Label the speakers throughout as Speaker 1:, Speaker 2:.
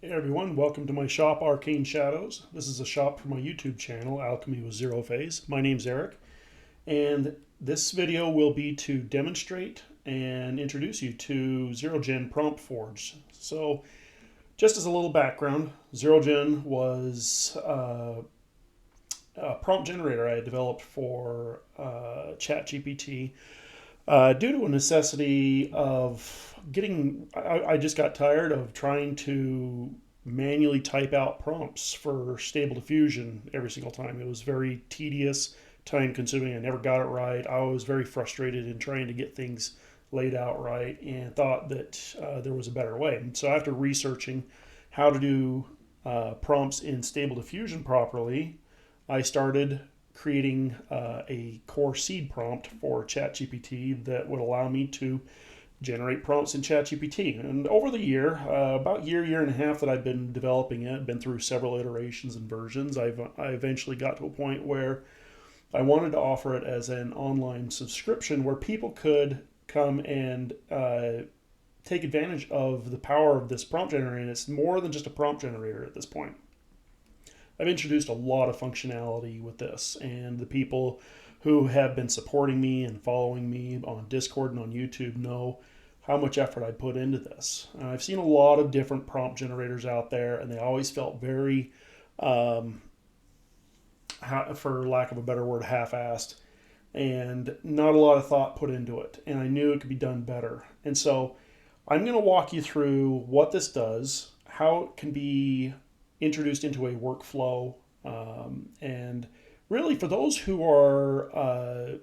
Speaker 1: Hey everyone, welcome to my shop, Arcane Shadows. This is a shop for my YouTube channel, Alchemy with Zero Phase. My name's Eric, and this video will be to demonstrate and introduce you to XeroGen Prompt Forge. So, just as a little background, XeroGen was a prompt generator I had developed for ChatGPT due to a necessity of I just got tired of trying to manually type out prompts for Stable Diffusion every single time. It was very tedious, time consuming. I never got it right. I was very frustrated in trying to get things laid out right and thought that there was a better way. And so after researching how to do prompts in Stable Diffusion properly, I started creating a core seed prompt for ChatGPT that would allow me to generate prompts in ChatGPT. And over the year, about year and a half that I've been developing it, been through several iterations and versions, I eventually got to a point where I wanted to offer it as an online subscription where people could come and take advantage of the power of this prompt generator. And it's more than just a prompt generator at this point. I've introduced a lot of functionality with this, and the people who have been supporting me and following me on Discord and on YouTube know how much effort I put into this. I've seen a lot of different prompt generators out there, and they always felt very, for lack of a better word, half-assed, and not a lot of thought put into it. And I knew it could be done better. And so I'm going to walk you through what this does, how it can be introduced into a workflow, and really for those who are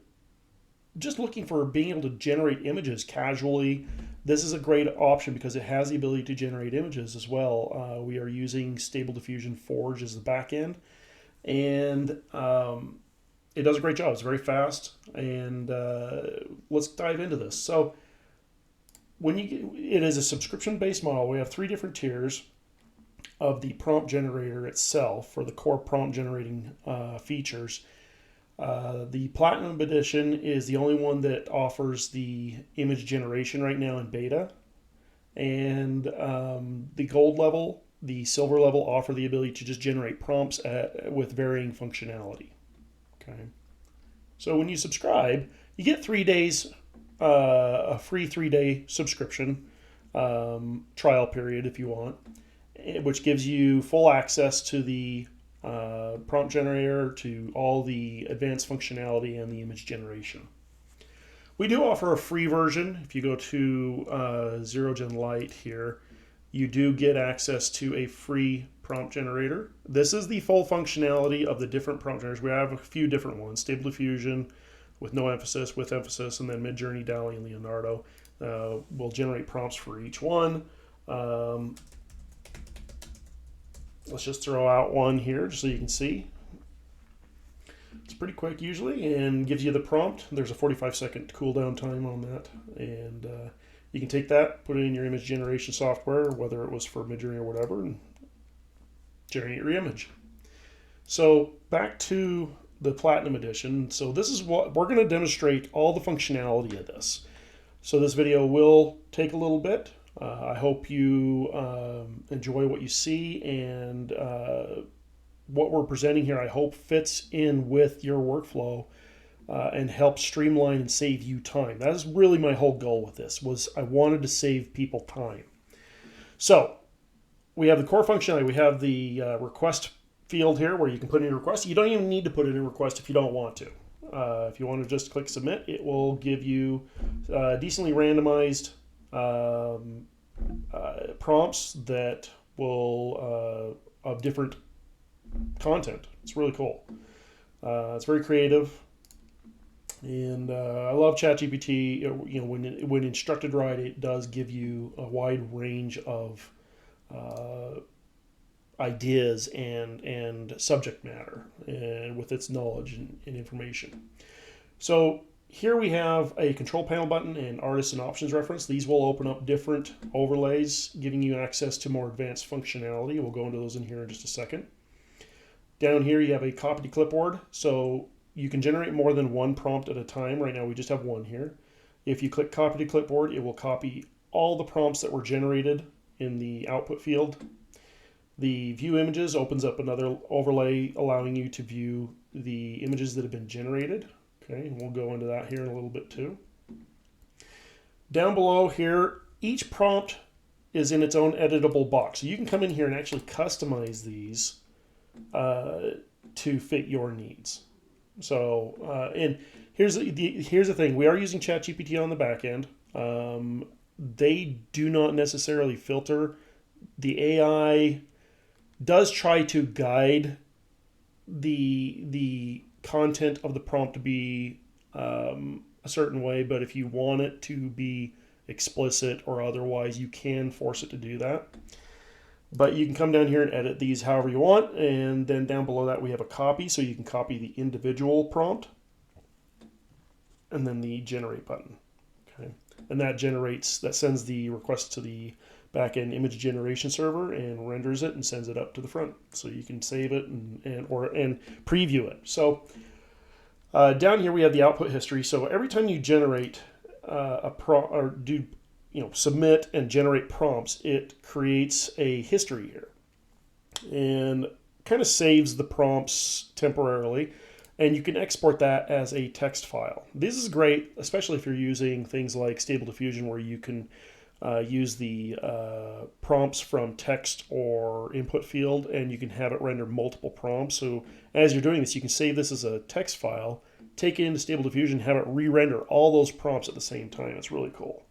Speaker 1: just looking for being able to generate images casually, this is a great option because it has the ability to generate images as well. We are using Stable Diffusion Forge as the back end, and it does a great job. It's very fast, and let's dive into this. So it is a subscription-based model. We have 3 different tiers of the prompt generator itself for the core prompt generating features. The Platinum Edition is the only one that offers the image generation right now in beta. And the Gold level, the Silver level offer the ability to just generate prompts with varying functionality. Okay. So when you subscribe, you get 3 days, a free 3-day subscription trial period if you want, which gives you full access to the prompt generator, to all the advanced functionality and the image generation. We do offer a free version. If you go to XeroGen Lite here, you do get access to a free prompt generator. This is the full functionality of the different prompt generators. We have a few different ones: Stable Diffusion, with no emphasis, with emphasis, and then MidJourney, DALL-E, and Leonardo. We'll generate prompts for each one. Let's just throw out one here just so you can see. It's pretty quick usually and gives you the prompt. There's a 45-second cooldown time on that. And you can take that, put it in your image generation software, whether it was for MidJourney or whatever, and generate your image. So back to the Platinum Edition. So this is what we're going to demonstrate, all the functionality of this. So this video will take a little bit. I hope you enjoy what you see, and what we're presenting here I hope fits in with your workflow and helps streamline and save you time. That is really my whole goal with this, was I wanted to save people time. So we have the core functionality. We have the request field here where you can put in your request. You don't even need to put in a request if you don't want to. If you want to just click submit, it will give you decently randomized prompts that will of different content. It's really cool. It's very creative, and I love ChatGPT. You know, when instructed right, it does give you a wide range of ideas and subject matter, and with its knowledge and information. So here we have a control panel button and artists and options reference. These will open up different overlays, giving you access to more advanced functionality. We'll go into those in here in just a second. Down here you have a copy to clipboard, so you can generate more than one prompt at a time. Right now we just have one here. If you click copy to clipboard, it will copy all the prompts that were generated in the output field. The view images opens up another overlay allowing you to view the images that have been generated. Okay, and we'll go into that here in a little bit too. Down below here, each prompt is in its own editable box. So you can come in here and actually customize these to fit your needs. So, and here's the thing. We are using ChatGPT on the back end. They do not necessarily filter. The AI does try to guide the content of the prompt to be a certain way, but if you want it to be explicit or otherwise, you can force it to do that. But you can come down here and edit these however you want, and then down below that we have a copy, so you can copy the individual prompt, and then the generate button. Okay, and that sends the request to the backend image generation server and renders it and sends it up to the front, so you can save it and preview it. So down here we have the output history. So every time you generate submit and generate prompts, it creates a history here and kind of saves the prompts temporarily, and you can export that as a text file. This is great, especially if you're using things like Stable Diffusion, where you can use the prompts from text or input field, and you can have it render multiple prompts. So as you're doing this, you can save this as a text file, take it into Stable Diffusion, have it re-render all those prompts at the same time. It's really cool.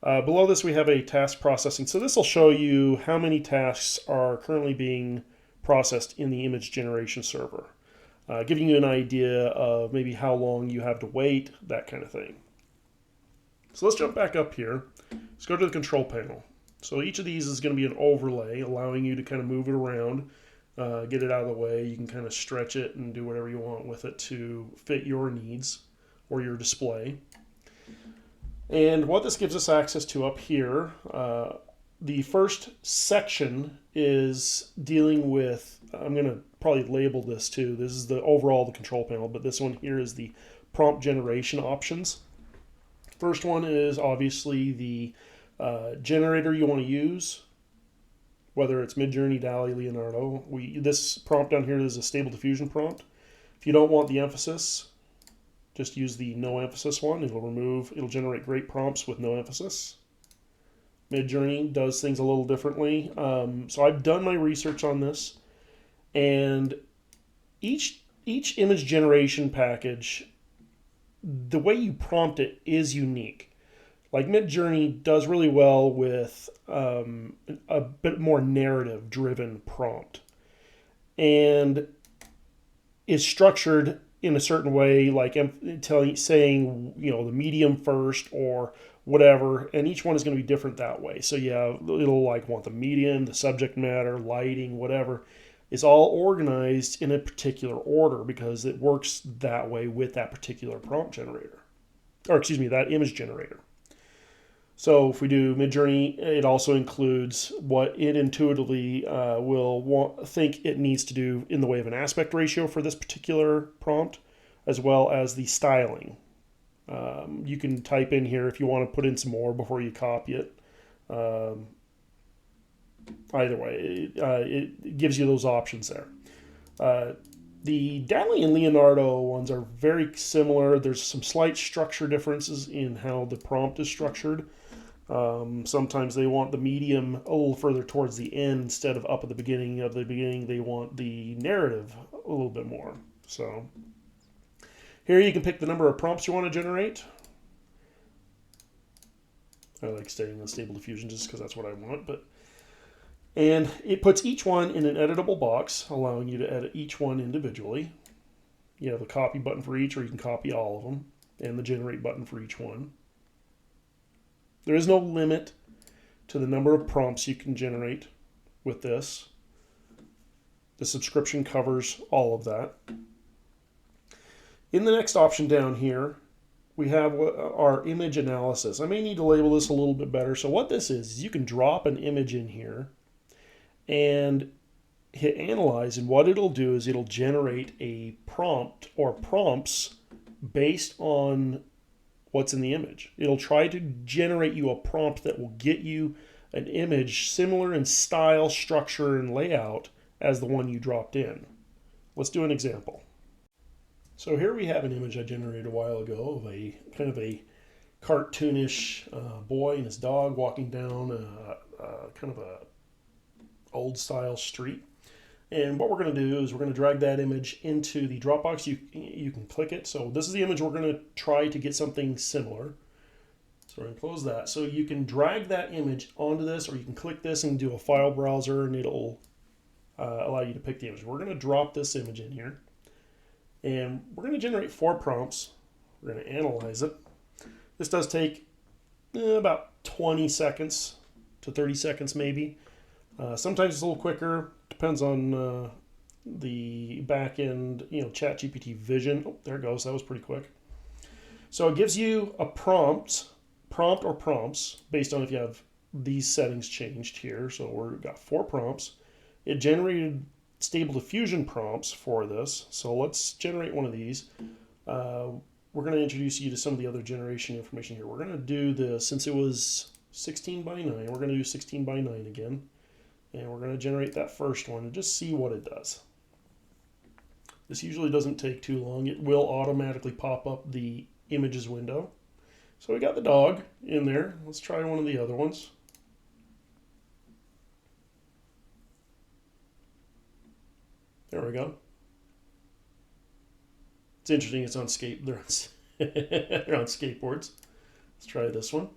Speaker 1: Below this, we have a task processing. So this will show you how many tasks are currently being processed in the image generation server, giving you an idea of maybe how long you have to wait, that kind of thing. So let's jump back up here. Let's go to the control panel. So each of these is going to be an overlay, allowing you to kind of move it around, get it out of the way. You can kind of stretch it and do whatever you want with it to fit your needs or your display. And what this gives us access to up here, the first section is dealing with, I'm going to probably label this too. This is the control panel, but this one here is the prompt generation options. First one is obviously the generator you want to use, whether it's MidJourney, DALL-E, Leonardo. This prompt down here is a Stable Diffusion prompt. If you don't want the emphasis, just use the no emphasis one. It'll generate great prompts with no emphasis. MidJourney does things a little differently. So I've done my research on this, and each image generation package, the way you prompt it is unique. Like MidJourney does really well with a bit more narrative-driven prompt, and is structured in a certain way, like saying, the medium first or whatever, and each one is going to be different that way. So yeah, it'll want the medium, the subject matter, lighting, whatever. It's all organized in a particular order because it works that way with that particular prompt generator, that image generator. So if we do MidJourney, it also includes what it intuitively will think it needs to do in the way of an aspect ratio for this particular prompt, as well as the styling. You can type in here if you want to put in some more before you copy it. Either way, it gives you those options there. The DALL-E and Leonardo ones are very similar. There's some slight structure differences in how the prompt is structured. Sometimes they want the medium a little further towards the end instead of up at the beginning. Of the beginning, they want the narrative a little bit more. So here you can pick the number of prompts you want to generate. I like staying on Stable Diffusion just because that's what I want. And it puts each one in an editable box, allowing you to edit each one individually. You have a copy button for each, or you can copy all of them, and the generate button for each one. There is no limit to the number of prompts you can generate with this. The subscription covers all of that. In the next option down here, we have our image analysis. I may need to label this a little bit better. So what this is you can drop an image in here and hit analyze, and what it'll do is it'll generate a prompt or prompts based on what's in the image. It'll try to generate you a prompt that will get you an image similar in style, structure, and layout as the one you dropped in. Let's do an example. So here we have an image I generated a while ago of a kind of a cartoonish boy and his dog walking down kind of a old style street. And what we're going to do is we're going to drag that image into the Dropbox. You can click it. So this is the image we're going to try to get something similar. So we're going to close that. So you can drag that image onto this, or you can click this and do a file browser, and it'll allow you to pick the image. We're going to drop this image in here, and we're going to generate 4 prompts. We're going to analyze it. This does take about 20 seconds to 30 seconds maybe. Sometimes it's a little quicker. Depends on the back end, ChatGPT vision. Oh, there it goes. That was pretty quick. So it gives you a prompt or prompts based on if you have these settings changed here. So we've got 4 prompts. It generated Stable Diffusion prompts for this. So let's generate one of these. We're going to introduce you to some of the other generation information here. We're going to do this, since it was 16 by 9, we're going to do 16 by 9 again. And we're going to generate that first one and just see what it does. This usually doesn't take too long. It will automatically pop up the images window. So we got the dog in there. Let's try one of the other ones. There we go. It's interesting. It's on they're on skateboards. Let's try this one.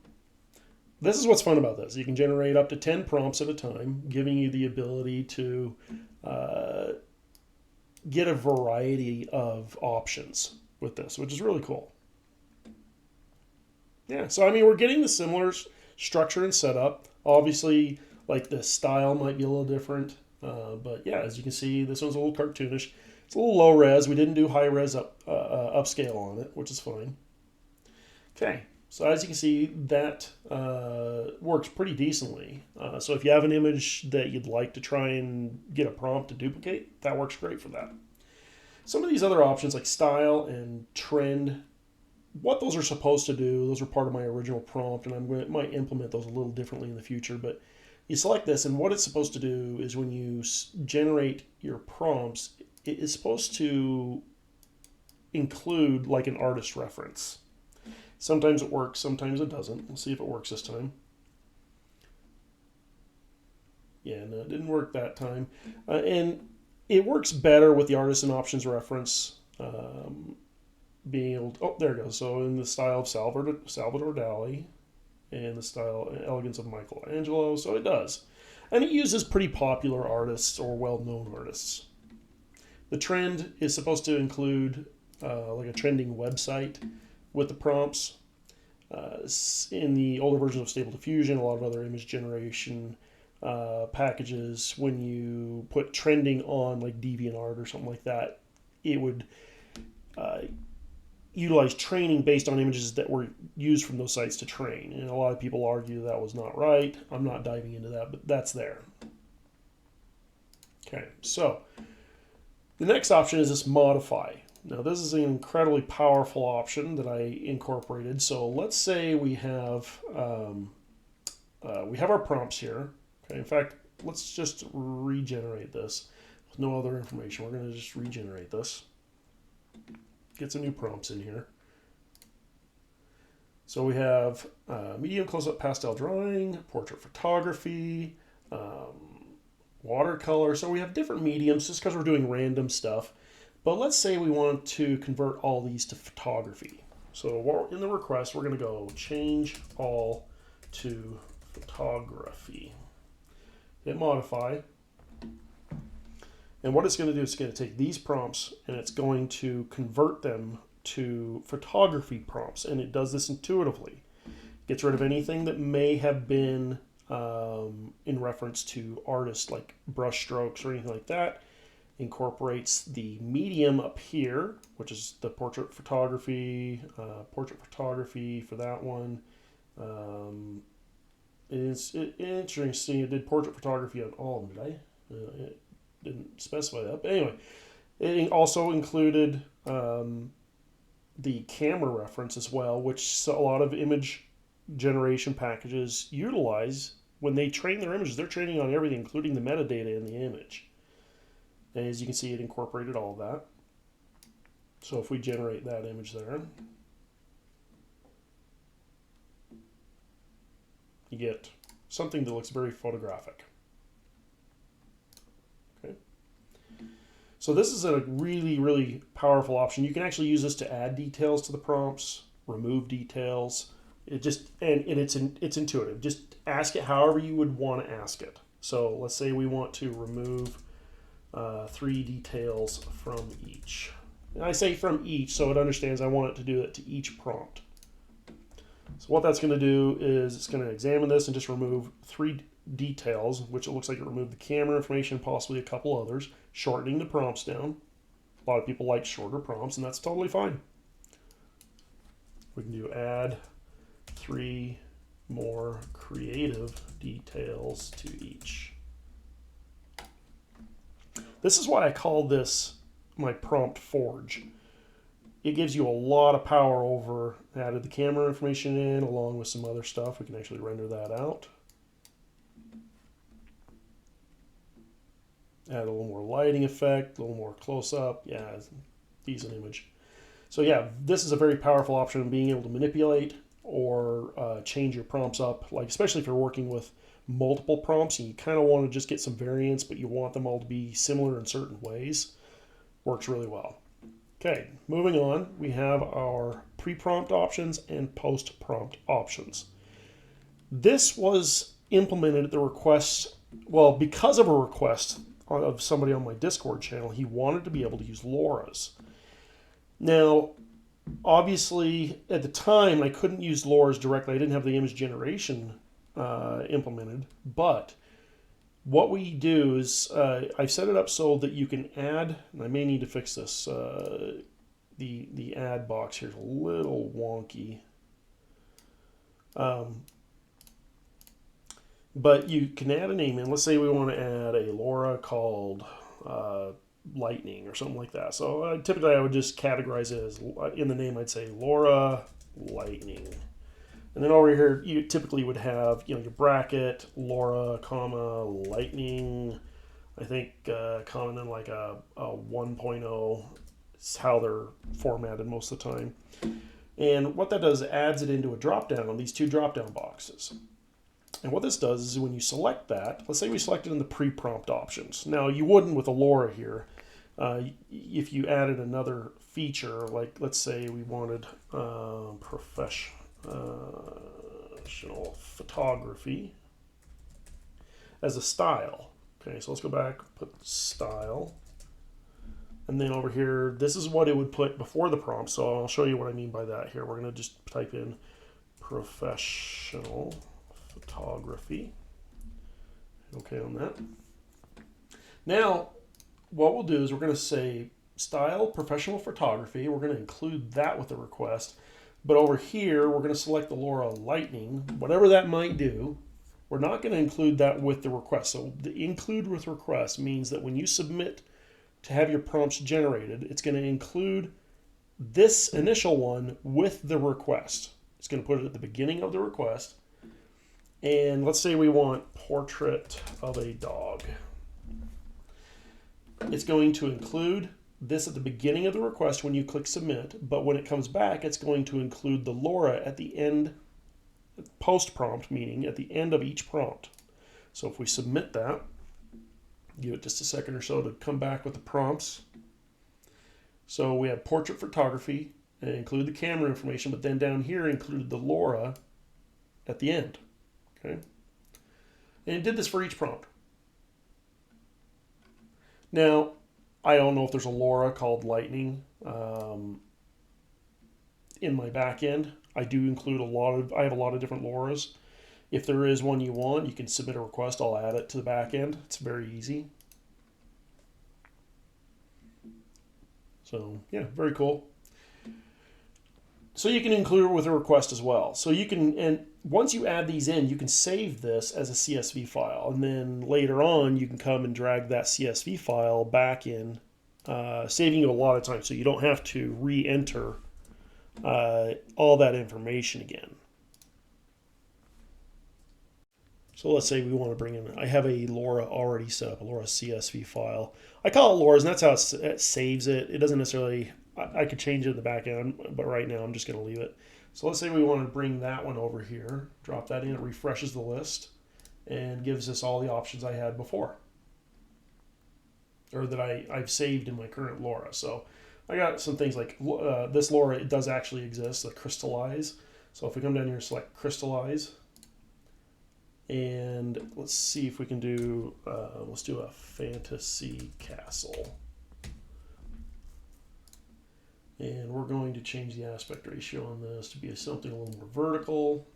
Speaker 1: This is what's fun about this. You can generate up to 10 prompts at a time, giving you the ability to get a variety of options with this, which is really cool. Yeah, so I mean, we're getting the similar structure and setup. Obviously, like the style might be a little different, but yeah, as you can see, this one's a little cartoonish. It's a little low res. We didn't do high res upscale on it, which is fine. Okay. So as you can see, that works pretty decently. So if you have an image that you'd like to try and get a prompt to duplicate, that works great for that. Some of these other options like style and trend, what those are supposed to do, those are part of my original prompt, and might implement those a little differently in the future. But you select this, and what it's supposed to do is when you generate your prompts, it is supposed to include like an artist reference. Sometimes it works, sometimes it doesn't. We'll see if it works this time. Yeah, no, it didn't work that time. And it works better with the artist and options reference being able to, oh, there it goes. So in the style of Salvador DALL-E and the style and elegance of Michelangelo, so it does. And it uses pretty popular artists or well-known artists. The trend is supposed to include like a trending website with the prompts. In the older versions of Stable Diffusion, a lot of other image generation packages, when you put trending on like DeviantArt or something like that, it would utilize training based on images that were used from those sites to train. And a lot of people argue that was not right. I'm not diving into that, but that's there. Okay, so the next option is this modify. Now this is an incredibly powerful option that I incorporated. So let's say we have our prompts here. Okay, in fact, let's just regenerate this with no other information. We're going to just regenerate this. Get some new prompts in here. So we have medium close-up pastel drawing, portrait photography, watercolor. So we have different mediums just because we're doing random stuff. But let's say we want to convert all these to photography. So in the request, we're going to go change all to photography. Hit modify. And what it's going to do is it's going to take these prompts and it's going to convert them to photography prompts. And it does this intuitively. Gets rid of anything that may have been in reference to artists like brush strokes or anything like that. Incorporates the medium up here, which is the portrait photography for that one. It's interesting it did portrait photography on all of them, did I? It didn't specify that. But anyway, it also included the camera reference as well, which a lot of image generation packages utilize when they train their images, they're training on everything, including the metadata in the image. And as you can see, it incorporated all of that. So if we generate that image there, you get something that looks very photographic. Okay. So this is a really, really powerful option. You can actually use this to add details to the prompts, remove details. It just, and it's intuitive. Just ask it however you would want to ask it. So let's say we want to remove 3 details from each. And I say from each so it understands I want it to do it to each prompt. So what that's going to do is it's going to examine this and just remove 3 details, which it looks like it removed the camera information, possibly a couple others, shortening the prompts down. A lot of people like shorter prompts, and that's totally fine. We can do add 3 more creative details to each. This is why I call this my prompt forge. It gives you a lot of power over, added the camera information in along with some other stuff. We can actually render that out. Add a little more lighting effect, a little more close up. Yeah, decent image. So yeah, this is a very powerful option of being able to manipulate or change your prompts up, like especially if you're working with multiple prompts and you kind of want to just get some variance, but you want them all to be similar in certain ways. Works really well. Okay, moving on, we have our pre-prompt options and post-prompt options. This was implemented at the request, well, because of a request of somebody on my Discord channel. He wanted to be able to use LoRa's. Now, obviously, at the time, I couldn't use LoRa's directly. I didn't have the image generation implemented, but what we do is I've set it up so that you can add, and I may need to fix this, the add box here is a little wonky. But you can add a name in. Let's say we want to add a LoRa called Lightning or something like that. So typically I would just categorize it as, in the name I'd say LoRa Lightning. And then over here, you typically would have, your bracket, LoRa, comma, Lightning. I think comma, then like a 1.0 is how they're formatted most of the time. And what that does, it adds it into a drop-down, these 2 drop-down boxes. And what this does is when you select that, let's say we selected in the pre-prompt options. Now, you wouldn't with a LoRa here. If you added another feature, like let's say we wanted professional photography as a style. Okay, so let's go back, put style. And then over here, this is what it would put before the prompt. So I'll show you what I mean by that here. We're going to just type in professional photography. Okay on that. Now, what we'll do is we're going to say style professional photography. We're going to include that with the request. But over here, we're going to select the LoRa Lightning, whatever that might do. We're not going to include that with the request. So the include with request means that when you submit to have your prompts generated, it's going to include this initial one with the request. It's going to put it at the beginning of the request. And let's say we want portrait of a dog. It's going to include this at the beginning of the request when you click submit, but when it comes back, it's going to include the LoRa at the end, post-prompt, meaning at the end of each prompt. So if we submit that, give it just a second or so to come back with the prompts. So we have portrait photography, and include the camera information, but then down here included the LoRa at the end. Okay, and it did this for each prompt. Now, I don't know if there's a LoRa called Lightning in my back end. I do include I have a lot of different LoRa's. If there is one you want, you can submit a request. I'll add it to the back end. It's very easy. So yeah, very cool. So you can include it with a request as well. So you can, and once you add these in, you can save this as a CSV file. And then later on, you can come and drag that CSV file back in, saving you a lot of time. So you don't have to re-enter all that information again. So let's say we want to bring in, I have a LoRa already set up, a LoRa CSV file. I call it LoRa's, and that's how it saves it. It doesn't necessarily, I could change it in the back end, but right now I'm just going to leave it. So let's say we want to bring that one over here, drop that in, it refreshes the list, and gives us all the options I had before, or that I've saved in my current LoRa. So I got some things like this LoRa, it does actually exist, the crystallize. So if we come down here and select crystallize, and let's see if we can do, let's do a fantasy castle. And we're going to change the aspect ratio on this to be something a little more vertical.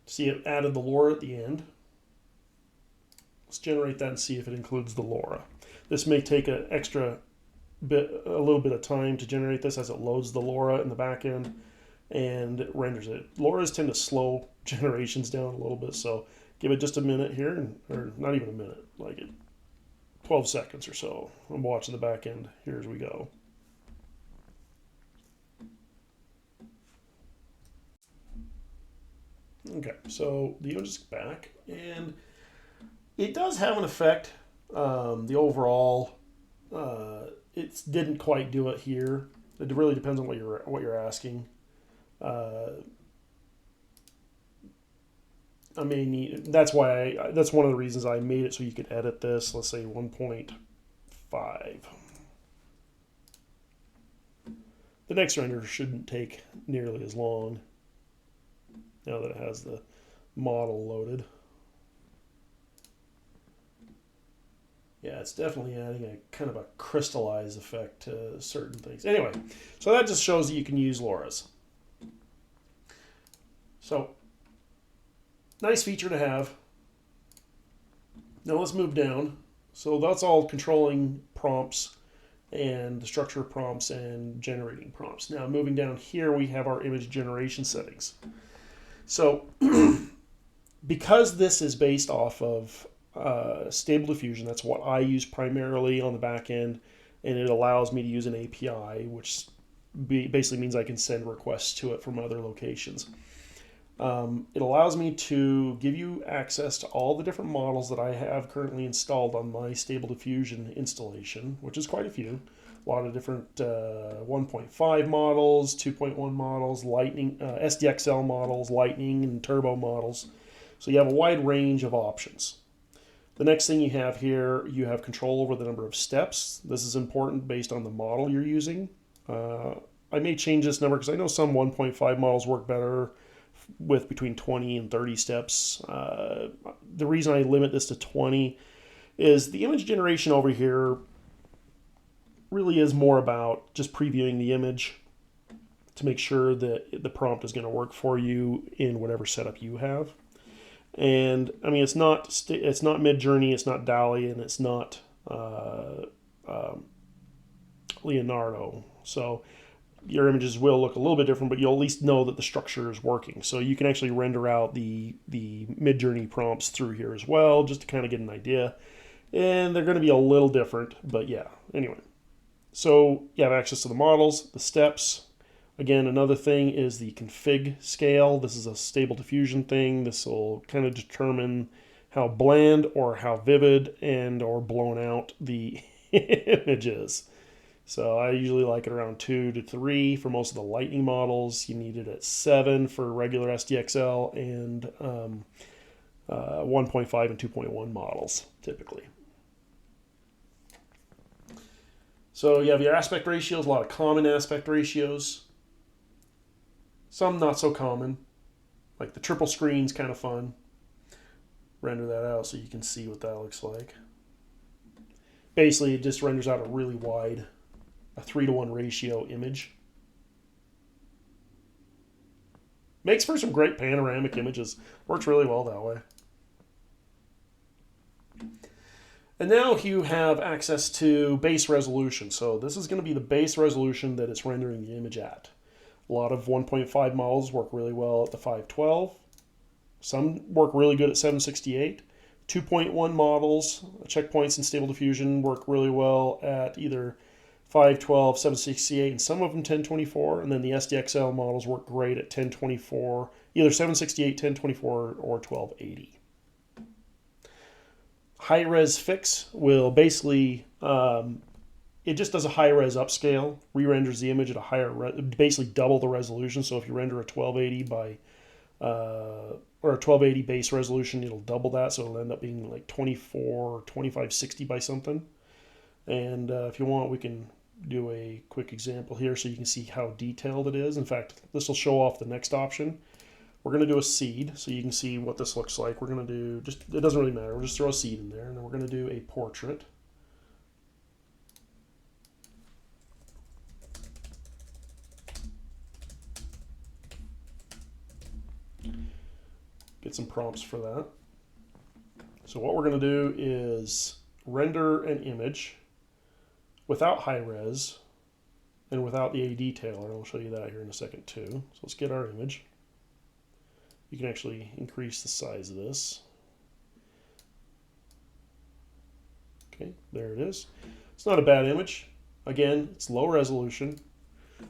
Speaker 1: See, it added the LoRa at the end. Let's generate that and see if it includes the LoRa. This may take a little bit of time to generate this as it loads the LoRa in the back end and renders it. LoRa's tend to slow generations down a little bit, so give it just a minute here, or not even a minute, like 12 seconds or so. I'm watching the back end here as we go. Okay, so the image is back, and it does have an effect. The overall, it didn't quite do it here. It really depends on what you're asking. I may need, that's why that's one of the reasons I made it so you could edit this. Let's say 1.5. The next render shouldn't take nearly as long now that it has the model loaded. Yeah, it's definitely adding a kind of a crystallize effect to certain things. Anyway, so that just shows that you can use LoRa's. So, nice feature to have. Now let's move down. So that's all controlling prompts and the structure of prompts and generating prompts. Now moving down here, we have our image generation settings. So because this is based off of Stable Diffusion, that's what I use primarily on the back end, and it allows me to use an API, which basically means I can send requests to it from other locations. It allows me to give you access to all the different models that I have currently installed on my Stable Diffusion installation, which is quite a few. A lot of different 1.5 models, 2.1 models, Lightning, SDXL models, Lightning and Turbo models. So you have a wide range of options. The next thing you have here, you have control over the number of steps. This is important based on the model you're using. I may change this number because I know some 1.5 models work better with between 20 and 30 steps. The reason I limit this to 20 is the image generation over here really is more about just previewing the image to make sure that the prompt is going to work for you in whatever setup you have. And I mean, it's not MidJourney, it's not DALL-E, and it's not Leonardo. So your images will look a little bit different, but you'll at least know that the structure is working. So you can actually render out the MidJourney prompts through here as well, just to kind of get an idea. And they're going to be a little different, but yeah, anyway. So you have access to the models, the steps. Again, another thing is the config scale. This is a Stable Diffusion thing. This will kind of determine how bland or how vivid and or blown out the image is. So I usually like it around 2 to 3 for most of the Lightning models. You need it at 7 for regular SDXL and 1.5 and 2.1 models typically. So you have your aspect ratios, a lot of common aspect ratios. Some not so common, like the triple screen's kind of fun. Render that out so you can see what that looks like. Basically, it just renders out a really wide, a 3-to-1 ratio image. Makes for some great panoramic images. Works really well that way. And now you have access to base resolution. So this is going to be the base resolution that it's rendering the image at. A lot of 1.5 models work really well at the 512. Some work really good at 768. 2.1 models, checkpoints in Stable Diffusion work really well at either 512, 768, and some of them 1024. And then the SDXL models work great at 1024, either 768, 1024, or 1280. High-res fix will basically, it just does a high-res upscale, re-renders the image at a higher, basically double the resolution. So if you render a 1280 by, or a 1280 base resolution, it'll double that. So it'll end up being like 24, 2560 by something. And if you want, we can do a quick example here so you can see how detailed it is. In fact, this will show off the next option. We're going to do a seed so you can see what this looks like. We're going to do, just, it doesn't really matter, we'll just throw a seed in there, and then we're going to do a portrait. Get some prompts for that. So what we're going to do is render an image without high res and without the A detailer. I'll show you that here in a second too. So let's get our image. You can actually increase the size of this. Okay, there it is. It's not a bad image. Again, it's low resolution.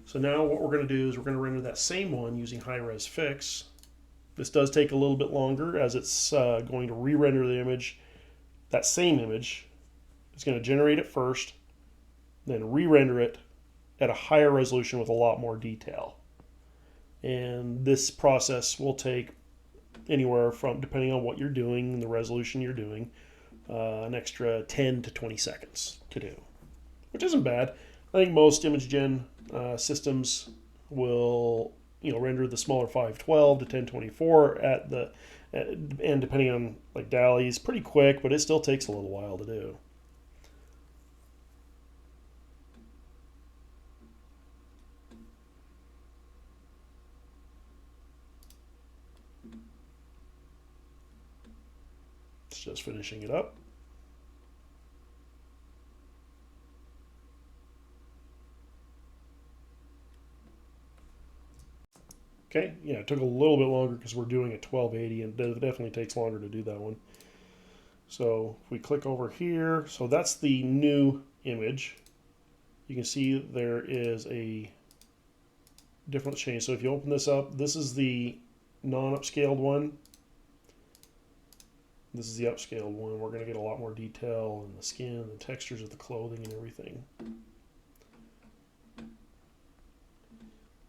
Speaker 1: So now what we're going to do is we're going to render that same one using high-res fix. This does take a little bit longer as it's going to re-render the image. That same image, it's going to generate it first, then re-render it at a higher resolution with a lot more detail. And this process will take anywhere from, depending on what you're doing and the resolution you're doing, an extra 10 to 20 seconds to do, which isn't bad. I think most image gen systems will, render the smaller 512 to 1024 and depending on like DALL-E is pretty quick, but it still takes a little while to do. Just finishing it up. Okay, yeah, it took a little bit longer because we're doing a 1280 and it definitely takes longer to do that one. So if we click over here, so that's the new image. You can see there is a different change. So if you open this up, this is the non-upscaled one. This is the upscaled one. We're going to get a lot more detail in the skin, the textures of the clothing, and everything.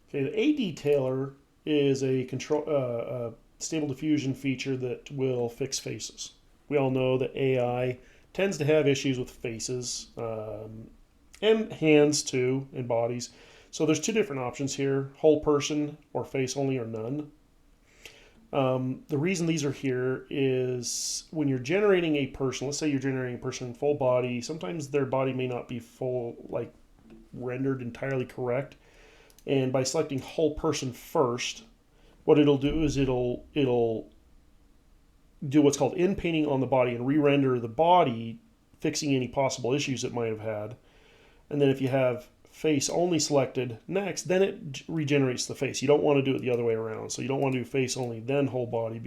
Speaker 1: Okay, the A detailer is a Stable Diffusion feature that will fix faces. We all know that AI tends to have issues with faces and hands too, and bodies. So there's two different options here: whole person or face only or none. The reason these are here is when you're generating a person, let's say you're generating a person in full body, sometimes their body may not be full, like rendered entirely correct. And by selecting whole person first, what it'll do is it'll do what's called in-painting on the body and re-render the body, fixing any possible issues it might have had. And then if you have face only selected next, then it regenerates the face. You don't want to do it the other way around. So you don't want to do face only, then whole body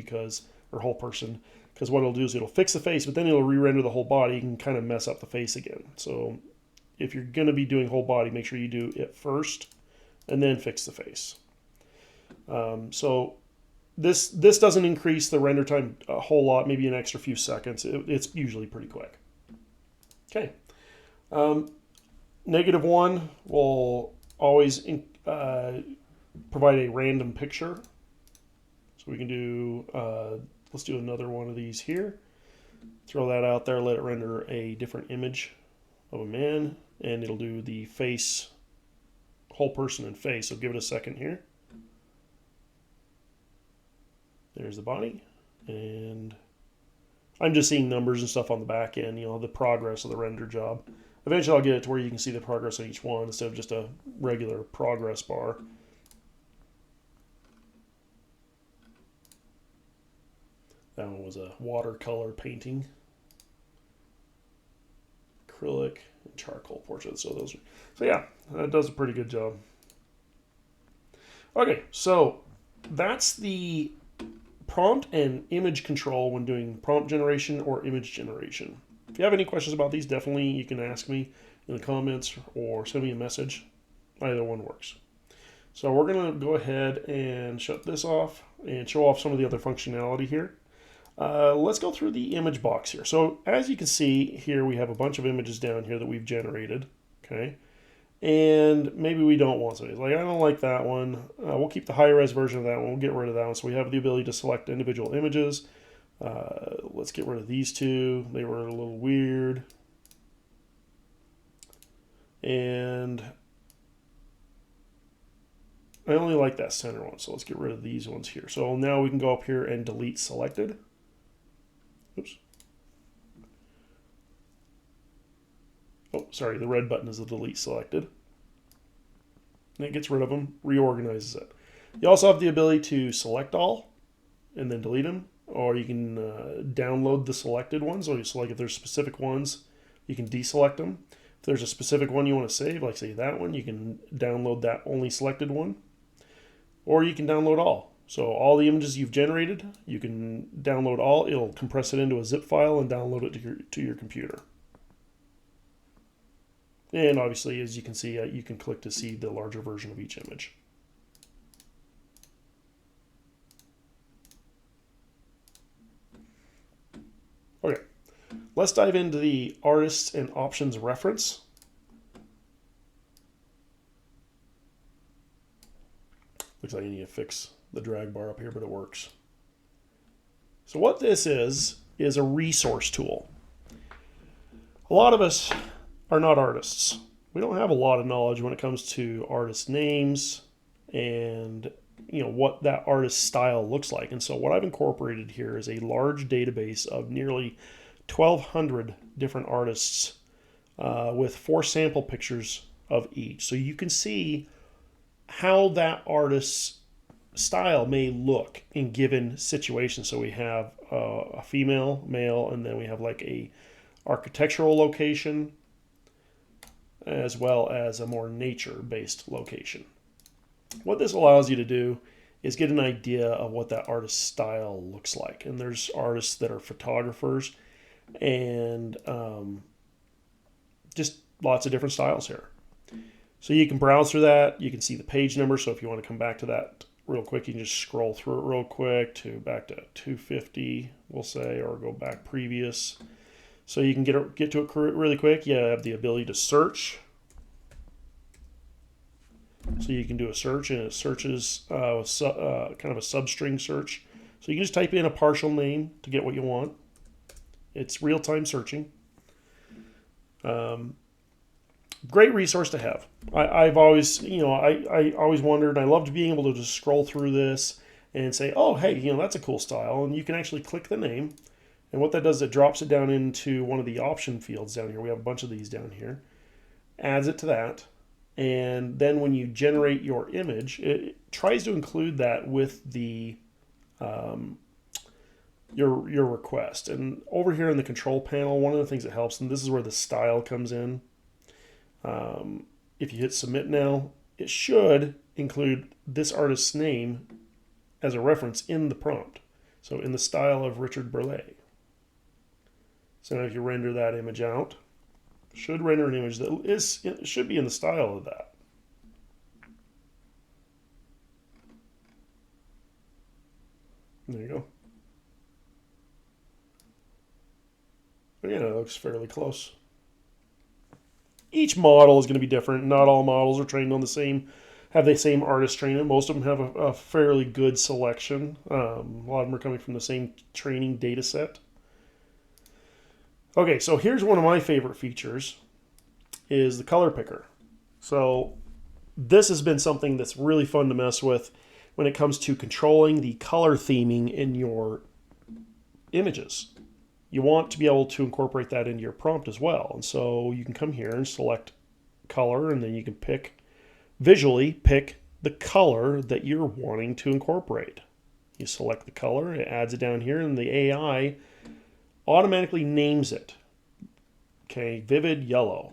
Speaker 1: or whole person, because what it'll do is it'll fix the face, but then it'll re-render the whole body and kind of mess up the face again. So if you're going to be doing whole body, make sure you do it first and then fix the face. So this doesn't increase the render time a whole lot, maybe an extra few seconds. It's usually pretty quick. Okay. -1 will always provide a random picture. So we can do, let's do another one of these here. Throw that out there, let it render a different image of a man, and it'll do the face, whole person and face. So give it a second here. There's the body, and I'm just seeing numbers and stuff on the back end, the progress of the render job. Eventually I'll get it to where you can see the progress on each one instead of just a regular progress bar. That one was a watercolor painting. Acrylic and charcoal portrait. So yeah, that does a pretty good job. Okay, so that's the prompt and image control when doing prompt generation or image generation. If you have any questions about these, definitely you can ask me. in the comments or send me a message. Either one works. So we're going to go ahead and shut this off and show off some of the other functionality here. Let's go through the image box here. So as you can see here, we have a bunch of images down here that we've generated. Okay. And maybe we don't want to. Like, I don't like that one. We'll keep the high-res version of that one. We'll get rid of that one. So we have the ability to select individual images. Let's get rid of these two. They were a little weird. And I only like that center one. So let's get rid of these ones here. So now we can go up here and delete selected. Oops. Oh, sorry, the red button is the delete selected. And it gets rid of them, reorganizes it. You also have the ability to select all and then delete them, or you can download the selected ones. So like if there's specific ones, you can deselect them. If there's a specific one you want to save, like say that one, you can download that only selected one, or you can download all. So all the images you've generated, you can download all. It'll compress it into a zip file and download it to your computer. And obviously, as you can see, you can click to see the larger version of each image. Okay, let's dive into the artists and options reference. Looks like I need to fix the drag bar up here, but it works. So what this is a resource tool. A lot of us are not artists. We don't have a lot of knowledge when it comes to artist names and what that artist style looks like. And so what I've incorporated here is a large database of nearly 1,200 different artists with 4 sample pictures of each. So you can see how that artist's style may look in given situations. So we have a female, male, and then we have like a architectural location, as well as a more nature-based location. What this allows you to do is get an idea of what that artist's style looks like. And there's artists that are photographers and just lots of different styles here. So you can browse through that. You can see the page number. So if you want to come back to that real quick, you can just scroll through it real quick to back to 250, we'll say, or go back previous. So you can get to it really quick. You have the ability to search. So you can do a search, and it searches kind of a substring search. So you can just type in a partial name to get what you want. It's real-time searching. Great resource to have. I've always, I always wondered. I loved being able to just scroll through this and say, oh, hey, that's a cool style, and you can actually click the name. And what that does, it drops it down into one of the option fields down here. We have a bunch of these down here. Adds it to that. And then when you generate your image, it tries to include that with the your request. And over here in the control panel, one of the things that helps, and this is where the style comes in. If you hit submit now, it should include this artist's name as a reference in the prompt. So in the style of Richard Burleigh. So now if you render that image out, it should render an image that should be in the style of that. There you go. But yeah, it looks fairly close. Each model is going to be different. Not all models are trained on have the same artist training. Most of them have a fairly good selection. A lot of them are coming from the same training data set. Okay, so here's one of my favorite features is the color picker. So this has been something that's really fun to mess with when it comes to controlling the color theming in your images. You want to be able to incorporate that into your prompt as well. And so you can come here and select color, and then you can visually pick the color that you're wanting to incorporate. You select the color, it adds it down here, and the AI automatically names it. Okay, vivid yellow.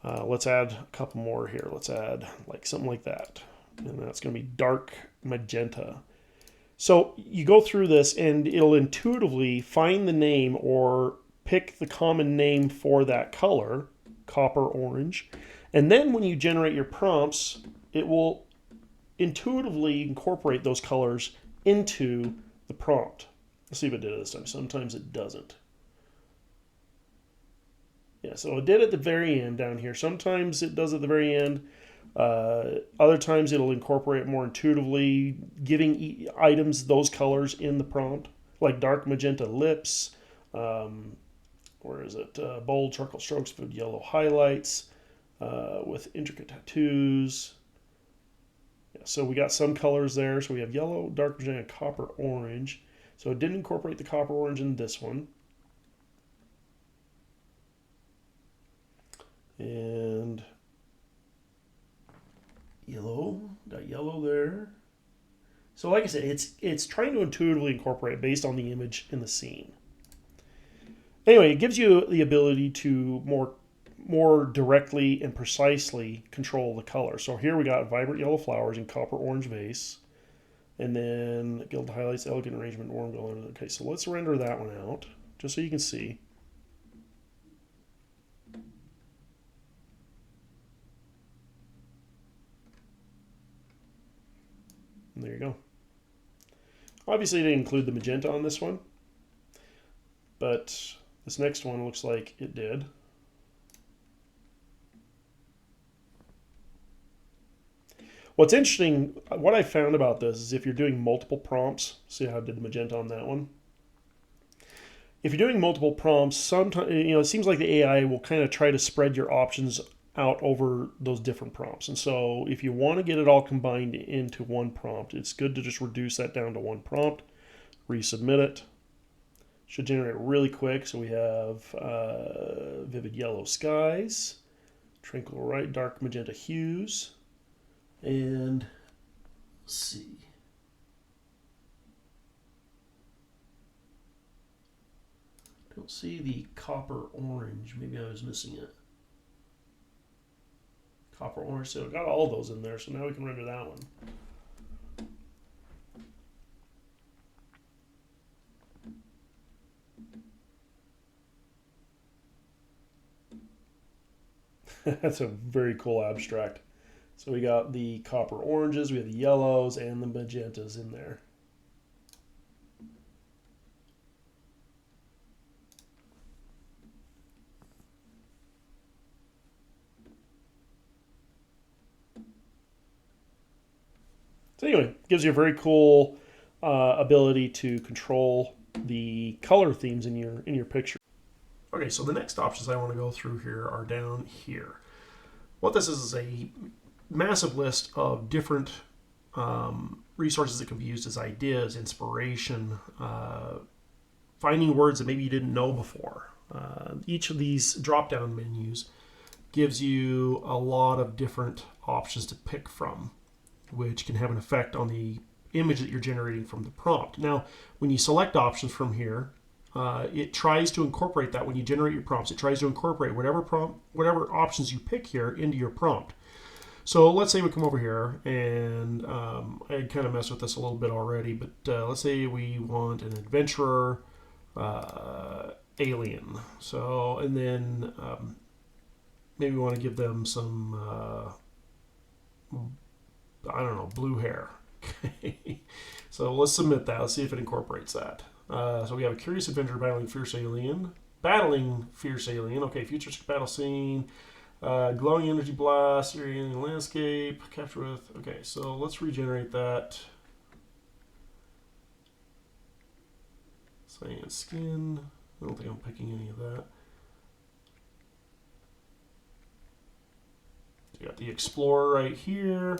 Speaker 1: Let's add a couple more here. Let's add like something like that. And that's going to be dark magenta. So you go through this and it'll intuitively find the name or pick the common name for that color copper orange. And then when you generate your prompts, it will intuitively incorporate those colors into the prompt. Let's see if it did it this time. Sometimes it doesn't. Yeah, so it did at the very end down here. Sometimes it does at the very end. Other times it'll incorporate more intuitively, giving items those colors in the prompt, like dark magenta lips. Where is it? Bold charcoal strokes with yellow highlights, with intricate tattoos. Yeah, so we got some colors there. So we have yellow, dark magenta, copper orange. So it didn't incorporate the copper orange in this one. And yellow, got yellow there. So like I said, it's trying to intuitively incorporate based on the image in the scene. Anyway, it gives you the ability to more directly and precisely control the color. So here we got vibrant yellow flowers in copper orange vase. And then gilded highlights, elegant arrangement, warm color. Okay, so let's render that one out, just so you can see. And there you go. Obviously, they include the magenta on this one, but this next one looks like it did. What's interesting, what I found about this is if you're doing multiple prompts, see how I did the magenta on that one. If you're doing multiple prompts, sometimes it seems like the AI will kind of try to spread your options out over those different prompts. And so if you want to get it all combined into one prompt, it's good to just reduce that down to one prompt, resubmit it. Should generate really quick. So we have vivid yellow skies, tranquil right, dark magenta hues, and let's see. Don't see the copper orange. Maybe I was missing it. Copper orange, so we got all those in there, so now we can render that one. That's a very cool abstract. So we got the copper oranges, we have the yellows, and the magentas in there. So anyway, gives you a very cool ability to control the color themes in your picture. Okay, so the next options I want to go through here are down here. What this is a massive list of different resources that can be used as ideas, inspiration, finding words that maybe you didn't know before. Each of these drop-down menus gives you a lot of different options to pick from, which can have an effect on the image that you're generating from the prompt. Now, when you select options from here, it tries to incorporate that when you generate your prompts. It tries to incorporate whatever options you pick here into your prompt. So let's say we come over here, and I kind of messed with this a little bit already, but let's say we want an adventurer, alien. So, and then maybe we want to give them some, I don't know, blue hair. Okay. So let's submit that. Let's see if it incorporates that. So we have a curious adventurer battling fierce alien. Okay, futuristic battle scene. Glowing energy blast, Syrian landscape, capture with. Okay, so let's regenerate that. Cyan skin. I don't think I'm picking any of that. You got the explorer right here.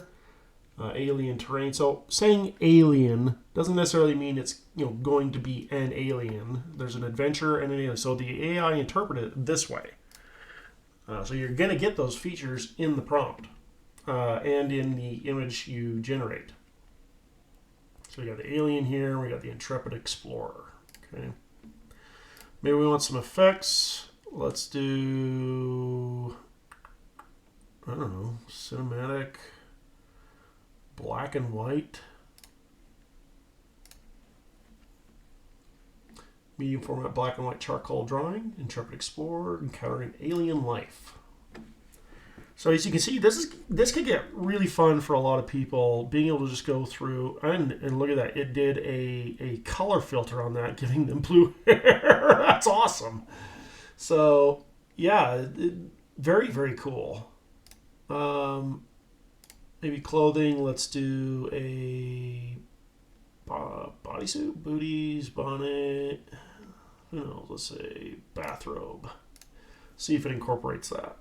Speaker 1: Alien terrain. So saying alien doesn't necessarily mean it's going to be an alien. There's an adventure and an alien. So the AI interpreted it this way. So you're going to get those features in the prompt and in the image you generate. So we got the alien here. We got the intrepid explorer. Okay. Maybe we want some effects. Let's do, I don't know, cinematic. Black and white. Medium format black and white charcoal drawing. Intrepid explorer encountering alien life. So as you can see, this could get really fun for a lot of people, being able to just go through and look at that. It did a color filter on that, giving them blue hair. That's awesome. So yeah, very, very cool. Maybe clothing. Let's do a bodysuit, booties, bonnet. Who knows? Let's say bathrobe. See if it incorporates that.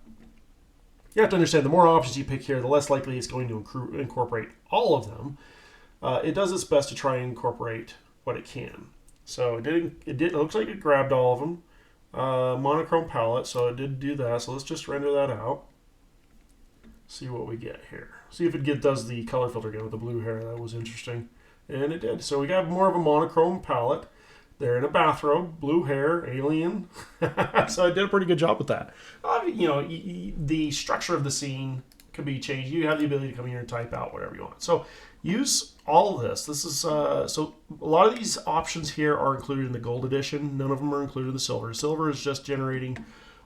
Speaker 1: You have to understand, the more options you pick here, the less likely it's going to incorporate all of them. It does its best to try and incorporate what it can. So it looks like it grabbed all of them. Monochrome palette, so it did do that. So let's just render that out. See what we get here. See if it does the color filter again with the blue hair. That was interesting. And it did. So we got more of a monochrome palette. They're in a bathrobe, blue hair, alien. So I did a pretty good job with that. You know, the structure of the scene can be changed. You have the ability to come here and type out whatever you want. So use all of this. This is so a lot of these options here are included in the gold edition. None of them are included in the silver. Silver is just generating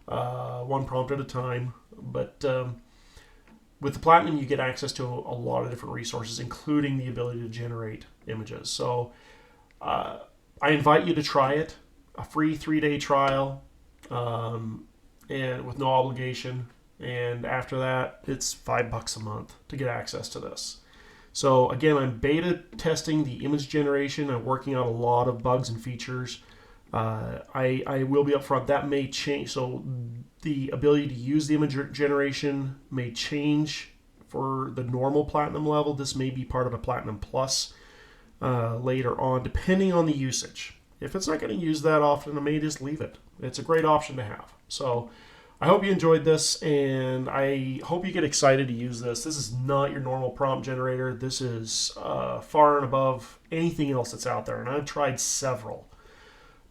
Speaker 1: one prompt at a time. But with the platinum, you get access to a lot of different resources, including the ability to generate images. So I invite you to try it, a free 3-day trial, and with no obligation. And after that, it's $5 a month to get access to this. So again, I'm beta testing the image generation. I'm working out a lot of bugs and features. I will be upfront. That may change. So the ability to use the image generation may change for the normal platinum level. This may be part of a platinum plus later on, depending on the usage. If it's not getting used that often, I may just leave it. It's a great option to have. So I hope you enjoyed this, and I hope you get excited to use this. This is not your normal prompt generator. This is far and above anything else that's out there, and I've tried several.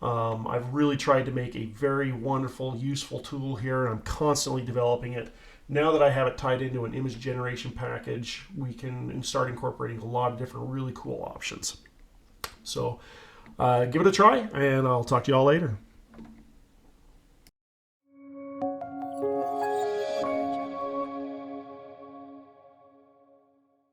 Speaker 1: I've really tried to make a very wonderful, useful tool here, and I'm constantly developing it. Now that I have it tied into an image generation package, we can start incorporating a lot of different really cool options. So give it a try, and I'll talk to you all later.